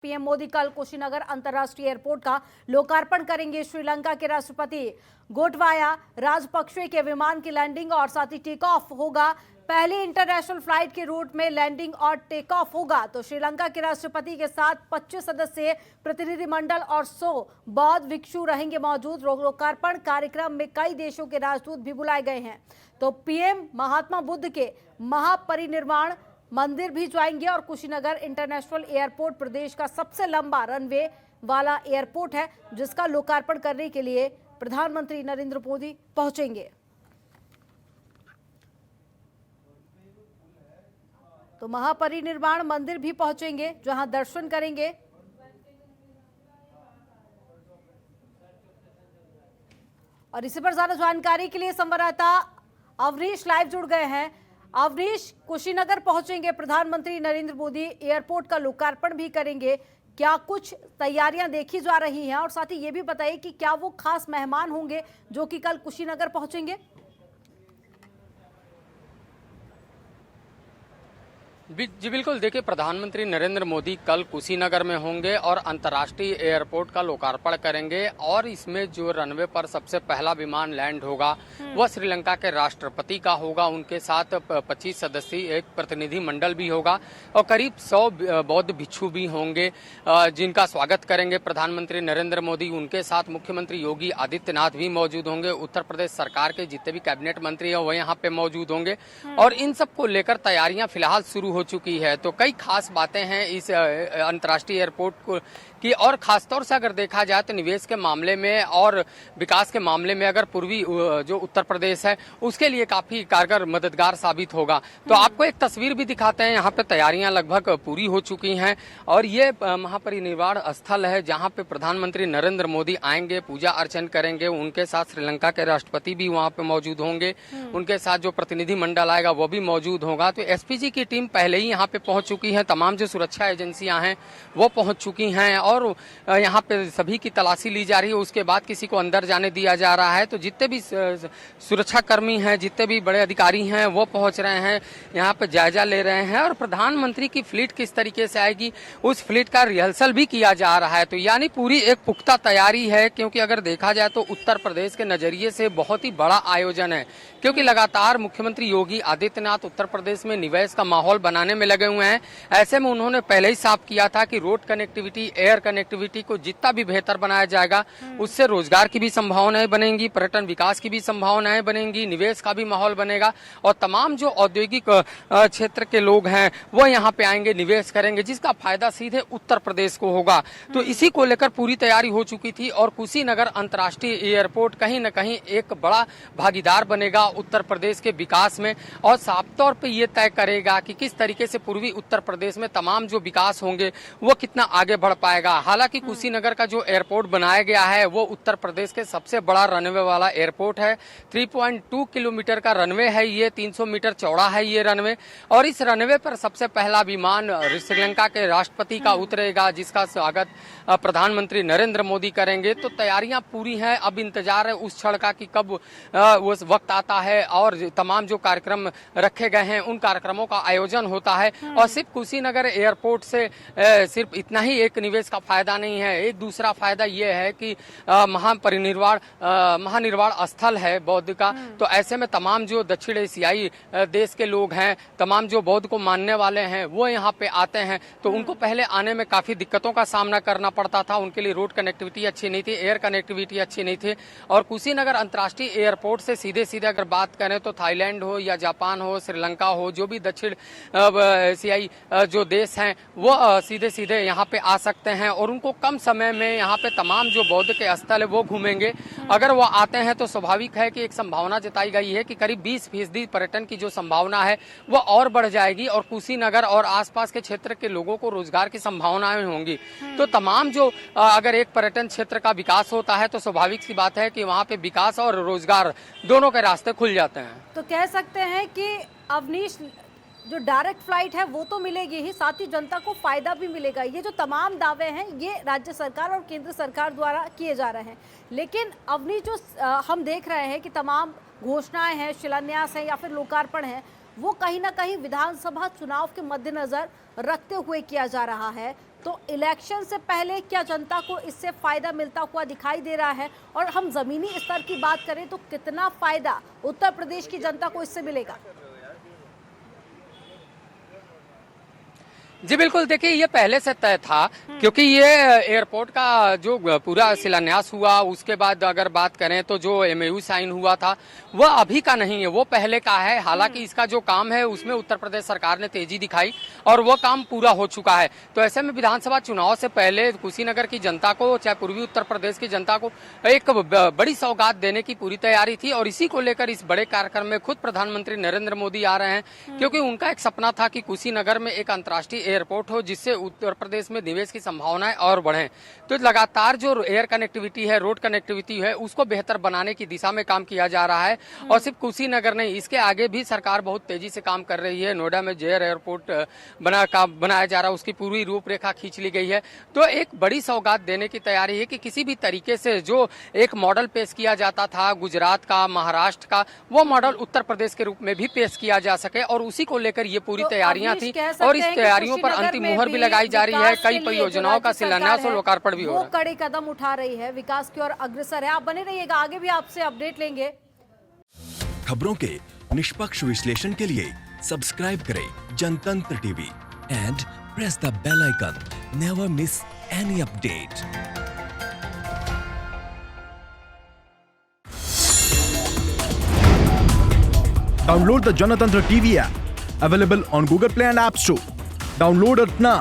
PM Modi कल कुशीनगर अंतर्राष्ट्रीय airport का लोकार्पण करेंगे। श्रीलंका के राष्ट्रपति गोटबाया राजपक्षे के विमान की लैंडिंग और साथ ही टेक ऑफ होगा। पहली इंटरनेशनल फ्लाइट के रूट में लैंडिंग और टेक ऑफ होगा। तो श्रीलंका के राष्ट्रपति के साथ 25 सदस्यीय प्रतिनिधिमंडल और 100 बौद्ध भिक्षु रहेंगे मौजूद। लोकार्पण कार्यक्रम में कई देशों के राजदूत भी बुलाए गए हैं। तो पीएम महात्मा बुद्ध के महापरिनिर्वाण मंदिर भी जाएंगे और कुशीनगर इंटरनेशनल एयरपोर्ट प्रदेश का सबसे लंबा रनवे वाला एयरपोर्ट है, जिसका लोकार्पण करने के लिए प्रधानमंत्री नरेंद्र मोदी पहुंचेंगे। तो महापरिनिर्वाण मंदिर भी पहुंचेंगे, जहां दर्शन करेंगे। और इसी पर ज्यादा जानकारी के लिए संवाददाता अवनीश लाइव जुड़ गए हैं। अवनीश, कुशीनगर पहुंचेंगे प्रधानमंत्री नरेंद्र मोदी, एयरपोर्ट का लोकार्पण भी करेंगे। क्या कुछ तैयारियां देखी जा रही हैं? और साथ ही ये भी बताइए कि क्या वो खास मेहमान होंगे जो कि कल कुशीनगर पहुंचेंगे? जी बिल्कुल, देखिए प्रधानमंत्री नरेंद्र मोदी कल कुशीनगर में होंगे और अंतर्राष्ट्रीय एयरपोर्ट का लोकार्पण करेंगे। और इसमें जो रनवे पर सबसे पहला विमान लैंड होगा वह श्रीलंका के राष्ट्रपति का होगा। उनके साथ 25 सदस्यीय एक प्रतिनिधि मंडल भी होगा और करीब 100 बौद्ध भिक्षु भी होंगे, जिनका स्वागत करेंगे प्रधानमंत्री नरेंद्र मोदी। उनके साथ मुख्यमंत्री योगी आदित्यनाथ भी मौजूद होंगे। उत्तर प्रदेश सरकार के जितने भी कैबिनेट मंत्री हैं वो यहाँ पे मौजूद होंगे। और इन सबको लेकर तैयारियां फिलहाल शुरू हो चुकी है। तो कई खास बातें हैं इस अंतर्राष्ट्रीय एयरपोर्ट को कि, और खासतौर से अगर देखा जाए तो निवेश के मामले में और विकास के मामले में अगर पूर्वी जो उत्तर प्रदेश है उसके लिए काफी कारगर मददगार साबित होगा। तो आपको एक तस्वीर भी दिखाते हैं। यहाँ पे तैयारियां लगभग पूरी हो चुकी हैं और ये महापरिनिर्वाण स्थल है जहाँ पे प्रधानमंत्री नरेंद्र मोदी आएंगे, पूजा अर्चन करेंगे। उनके साथ श्रीलंका के राष्ट्रपति भी वहाँ पे मौजूद होंगे। उनके साथ जो प्रतिनिधि मंडल आएगा वो भी मौजूद होगा। तो एसपीजी की टीम पहले ही यहाँ पे पहुंच चुकी है। तमाम जो सुरक्षा एजेंसियां हैं वो पहुंच चुकी हैं और यहाँ पे सभी की तलाशी ली जा रही है। उसके बाद किसी को अंदर जाने दिया जा रहा है। तो जितने भी सुरक्षा कर्मी हैं, जितने भी बड़े अधिकारी हैं वो पहुंच रहे हैं, यहाँ पे जायजा ले रहे हैं। और प्रधानमंत्री की फ्लीट किस तरीके से आएगी उस फ्लीट का रिहर्सल भी किया जा रहा है। तो यानी पूरी एक पुख्ता तैयारी है, क्योंकि अगर देखा जाए तो उत्तर प्रदेश के नजरिए से बहुत ही बड़ा आयोजन है। क्योंकि लगातार मुख्यमंत्री योगी आदित्यनाथ उत्तर प्रदेश में निवेश का माहौल बनाने में लगे हुए हैं। ऐसे में उन्होंने पहले ही साफ किया था कि रोड कनेक्टिविटी, एयर कनेक्टिविटी को जितना भी बेहतर बनाया जाएगा उससे रोजगार की भी संभावनाएं बनेंगी, पर्यटन विकास की भी संभावनाएं बनेंगी, निवेश का भी माहौल बनेगा और तमाम जो औद्योगिक क्षेत्र के लोग हैं वो यहाँ पे आएंगे, निवेश करेंगे, जिसका फायदा सीधे उत्तर प्रदेश को होगा। तो इसी को लेकर पूरी तैयारी हो चुकी थी और कुशीनगर अंतर्राष्ट्रीय एयरपोर्ट कहीं न कहीं एक बड़ा भागीदार बनेगा उत्तर प्रदेश के विकास में और साफ तौर पे ये तय करेगा कि किस तरीके से पूर्वी उत्तर प्रदेश में तमाम जो विकास होंगे वो कितना आगे बढ़ पाएगा। हालांकि कुशीनगर का जो एयरपोर्ट बनाया गया है वो उत्तर प्रदेश के सबसे बड़ा रनवे वाला एयरपोर्ट है। 3.2 किलोमीटर का रनवे है, ये 300 मीटर चौड़ा है ये रनवे। और इस रनवे पर सबसे पहला विमान श्रीलंका के राष्ट्रपति का उतरेगा, जिसका स्वागत प्रधानमंत्री नरेंद्र मोदी करेंगे। तो तैयारियां पूरी हैं। अब इंतजार है उस क्षण का कि कब वो वक्त आता है और तमाम जो कार्यक्रम रखे गए हैं उन कार्यक्रमों का आयोजन होता है। और सिर्फ कुशीनगर एयरपोर्ट से सिर्फ इतना ही एक निवेश का फायदा नहीं है, एक दूसरा फायदा ये है कि महानिर्वाण स्थल है बौद्ध का। तो ऐसे में तमाम जो दक्षिण एशियाई देश के लोग हैं, तमाम जो बौद्ध को मानने वाले हैं वो यहाँ पे आते हैं। तो उनको पहले आने में काफी दिक्कतों का सामना करना पड़ता था। उनके लिए रोड कनेक्टिविटी अच्छी नहीं थी, एयर कनेक्टिविटी अच्छी नहीं थी। और कुशीनगर अंतर्राष्ट्रीय एयरपोर्ट से सीधे सीधे अगर बात करें तो थाईलैंड हो या जापान हो, श्रीलंका हो, जो भी दक्षिण एशियाई जो देश हैं वो सीधे सीधे यहाँ पे आ सकते हैं और उनको कम समय में यहाँ पे तमाम जो बौद्ध के स्थल है वो घूमेंगे। अगर वो आते हैं तो स्वाभाविक है कि एक संभावना जताई गई है कि करीब 20% पर्यटन की जो संभावना है वो और बढ़ जाएगी और कुशीनगर और आसपास के क्षेत्र के लोगों को रोजगार की संभावनाएं होंगी। तो तमाम जो अगर एक पर्यटन क्षेत्र का विकास होता है तो स्वाभाविक सी बात है कि वहाँ पे विकास और रोजगार दोनों के रास्ते खुल जाते हैं। तो कह सकते हैं कि अवनीश, जो डायरेक्ट फ्लाइट है वो तो मिलेगी ही, साथ ही जनता को फायदा भी मिलेगा। ये जो तमाम दावे हैं ये राज्य सरकार और केंद्र सरकार द्वारा किए जा रहे हैं। लेकिन अवनीश, जो हम देख रहे हैं कि तमाम घोषणाएं हैं, शिलान्यास हैं या फिर लोकार्पण है, वो कहीं ना कहीं विधानसभा चुनाव के मद्देनजर रखते हुए किया जा रहा है। तो इलेक्शन से पहले क्या जनता को इससे फायदा मिलता हुआ दिखाई दे रहा है, और हम जमीनी स्तर की बात करें तो कितना फायदा उत्तर प्रदेश की जनता को इससे मिलेगा? जी बिल्कुल, देखिए ये पहले से तय था, क्योंकि ये एयरपोर्ट का जो पूरा शिलान्यास हुआ उसके बाद अगर बात करें तो जो एमओयू साइन हुआ था वह अभी का नहीं है, वो पहले का है। हालांकि इसका जो काम है उसमें उत्तर प्रदेश सरकार ने तेजी दिखाई और वो काम पूरा हो चुका है। तो ऐसे में विधानसभा चुनाव से पहले कुशीनगर की जनता को, चाहे पूर्वी उत्तर प्रदेश की जनता को एक बड़ी सौगात देने की पूरी तैयारी थी, और इसी को लेकर इस बड़े कार्यक्रम में खुद प्रधानमंत्री नरेंद्र मोदी आ रहे हैं, क्योंकि उनका एक सपना था कि कुशीनगर में एक अंतर्राष्ट्रीय एयरपोर्ट हो जिससे उत्तर प्रदेश में निवेश की संभावनाएं और बढ़ें। तो लगातार जो एयर कनेक्टिविटी है, रोड कनेक्टिविटी है, उसको बेहतर बनाने की दिशा में काम किया जा रहा है। और सिर्फ कुशीनगर नहीं, इसके आगे भी सरकार बहुत तेजी से काम कर रही है। नोएडा में जेयर एयरपोर्ट बनाया जा रहा है, उसकी पूरी रूपरेखा खींच ली गई है। तो एक बड़ी सौगात देने की तैयारी है कि किसी भी तरीके से जो एक मॉडल पेश किया जाता था गुजरात का, महाराष्ट्र का, वो मॉडल उत्तर प्रदेश के रूप में भी पेश किया जा सके, और उसी को लेकर ये पूरी तैयारियां थी। और इस तैयारियों पर अंतिम मुहर भी लगाई जा रही है। कई परियोजनाओं का शिलान्यास और लोकार्पण भी हो रहा है। कड़े कदम उठा रही है, विकास की ओर अग्रसर है। आप बने रहिएगा, आगे भी आपसे अपडेट लेंगे। खबरों के निष्पक्ष विश्लेषण के लिए सब्सक्राइब करें Janatantra TV and press the bell icon. Never miss any update. Download the Janatantra TV app, available on Google Play and App Store. Download it now.